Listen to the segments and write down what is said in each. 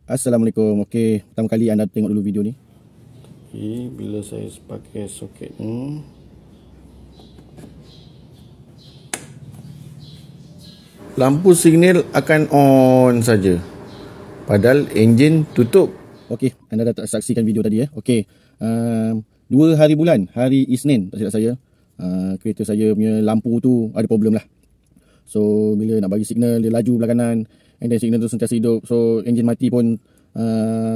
Assalamualaikum. Okey, pertama kali anda tengok dulu video ni. Bila saya pakai soket ni, lampu signal akan on saja, padahal enjin tutup. Okey, anda dah saksikan video tadi Okey, 2 hari bulan, hari Isnin tak silap saya, kereta saya punya lampu tu ada problem lah. So bila nak bagi signal, dia laju belah kanan, and then signal tu sentiasa hidup. So enjin mati pun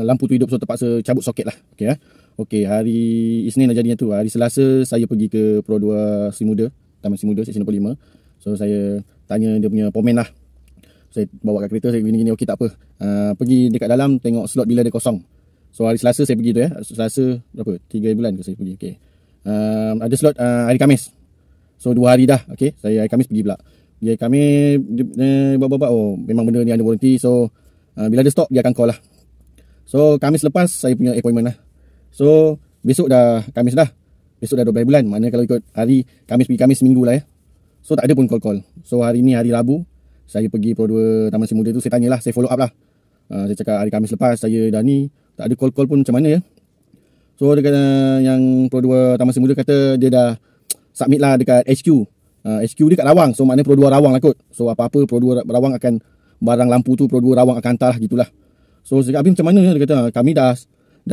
lampu tu hidup, so terpaksa cabut soket lah. Okey Okey, hari Isnin dah jadinya tu. Hari Selasa saya pergi ke Pro 2 Sri Muda, Taman Sri Muda, Seksyen 25. So saya tanya dia punya pomen lah. Saya bawa kat kereta, saya gini-gini, okey tak apa. Pergi dekat dalam tengok slot bila dia kosong. So hari Selasa saya pergi tu Selasa berapa? 3 bulan ke saya pergi. Okey. Ada slot hari Khamis. So 2 hari dah. Okey, saya hari Khamis pergi pula. Dia kami buat-buat, oh memang benda ni ada warranty. So bila ada stok dia akan call lah. So Khamis lepas saya punya appointment lah. So besok dah Khamis dah. Besok dah 12 bulan. Mana kalau ikut hari Khamis pergi Khamis seminggu lah So tak ada pun call. So hari ni hari Rabu, saya pergi Pro 2 Taman Sri Muda tu, saya tanyalah, saya follow up lah. Saya cakap hari Khamis lepas saya dah ni, tak ada call pun, macam mana So dia kata, yang Pro 2 Taman Sri Muda kata dia dah submit lah dekat HQ. HQ dia kat Rawang, so maknanya Pro 2 Rawang lah kot. So apa-apa Pro 2 Rawang akan, barang lampu tu Pro 2 Rawang akan hantar lah, gitulah. So saya cakap, Abim macam mana? Dia kata, kami dah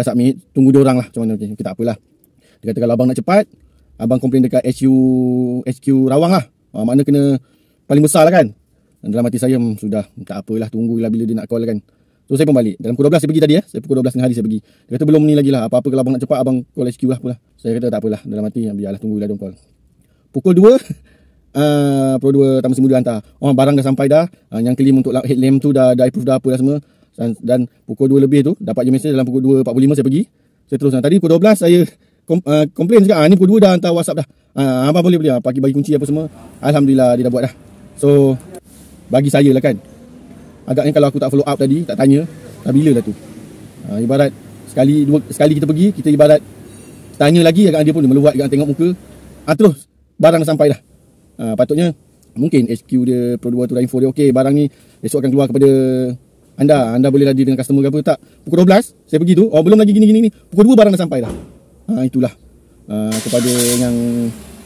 submit, tunggu dia orang lah macam mana. Okay, tak apalah. Dia kata kalau abang nak cepat, abang komplain dekat HQ Rawang lah. Makna kena paling besar lah kan. Dan dalam hati saya, sudah, tak apalah, tunggulah bila dia nak call kan. So saya pun balik. Dalam pukul 12 saya pergi tadi Saya pukul 12 tengah hari saya pergi. Dia kata belum ni lagi lah, apa-apa kalau abang nak cepat, abang call HQ lah pula. Saya kata tak apalah, dalam hati biarlah, tunggulah dia call. Pukul 2 Pro 2 Taman Sri Muda hantar, barang dah sampai dah. Yang claim untuk headlamp tu dah approve dah, apa dah semua. Dan pukul 2 lebih tu dapat je mesej. Dalam pukul 2.45 saya pergi. Saya terus tadi pukul 12 saya komplain cakap, ni pukul 2 dah hantar WhatsApp dah. Abang boleh bagi kunci apa semua. Alhamdulillah dia dah buat dah. So bagi saya lah kan, agaknya kalau aku tak follow up tadi, tak tanya, dah bila lah tu. Ibarat sekali kita pergi, kita ibarat tanya lagi, agak dia pun meluat, agak tengok muka. Terus barang dah sampai dah. Patutnya mungkin HQ dia Pro 2 tu dah info dia, okey barang ni esok akan keluar kepada anda bolehlah deal dengan customer ke apa. Tak, pukul 12 saya pergi tu, belum lagi gini, pukul 2 barang dah sampai dah. Itulah kepada yang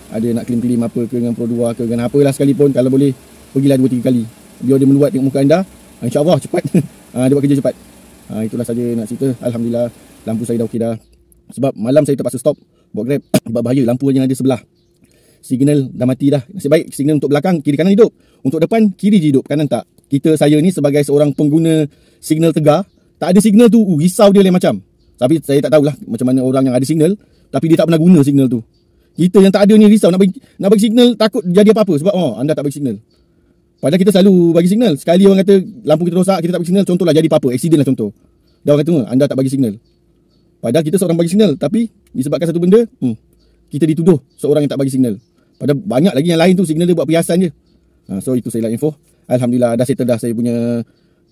ada nak claim apa ke dengan Pro 2 ke dengan apalah sekalipun, kalau boleh pergilah 2-3 kali, biar dia meluat tengok muka anda. InsyaAllah cepat. Dia buat kerja cepat. Itulah saja nak cerita. Alhamdulillah lampu saya dah okey dah. Sebab malam saya terpaksa stop buat Grab. Sebab bahaya, lampu yang ada sebelah signal dah mati dah. Nasib baik signal untuk belakang, kiri kanan hidup. Untuk depan, kiri je hidup, kanan tak. Saya ni sebagai seorang pengguna signal tegar, tak ada signal tu, risau dia lain macam. Tapi saya tak tahulah macam mana orang yang ada signal, tapi dia tak pernah guna signal tu. Kita yang tak ada ni risau nak bagi signal, takut jadi apa-apa. Sebab anda tak bagi signal. Padahal kita selalu bagi signal. Sekali orang kata lampu kita rosak, kita tak bagi signal, contohlah jadi apa-apa, accident lah contoh. Dia orang kata, anda tak bagi signal. Padahal kita seorang bagi signal, tapi disebabkan satu benda, kita dituduh seorang yang tak bagi signal. Padahal banyak lagi yang lain tu signal dia buat perhiasan je. So itu saya info. Alhamdulillah dah settle dah saya punya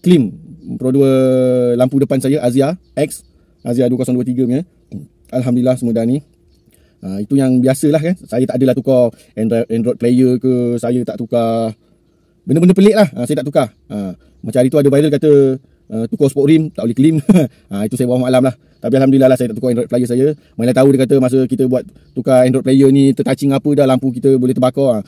claim Pro 2 lampu depan saya, Azia X, Azia 2023 punya. Alhamdulillah semua dah ni. Itu yang biasalah kan. Saya tak adalah tukar Android player ke, saya tak tukar benda-benda pelik lah. Saya tak tukar. Macam hari tu ada viral kata tukar sport rim tak boleh claim. Itu saya bawa maklum lah. Tapi Alhamdulillah lah saya tak tukar Android player saya. Mana tahu dia kata masa kita buat tukar Android player ni tertouching apa dah, lampu kita boleh terbakar.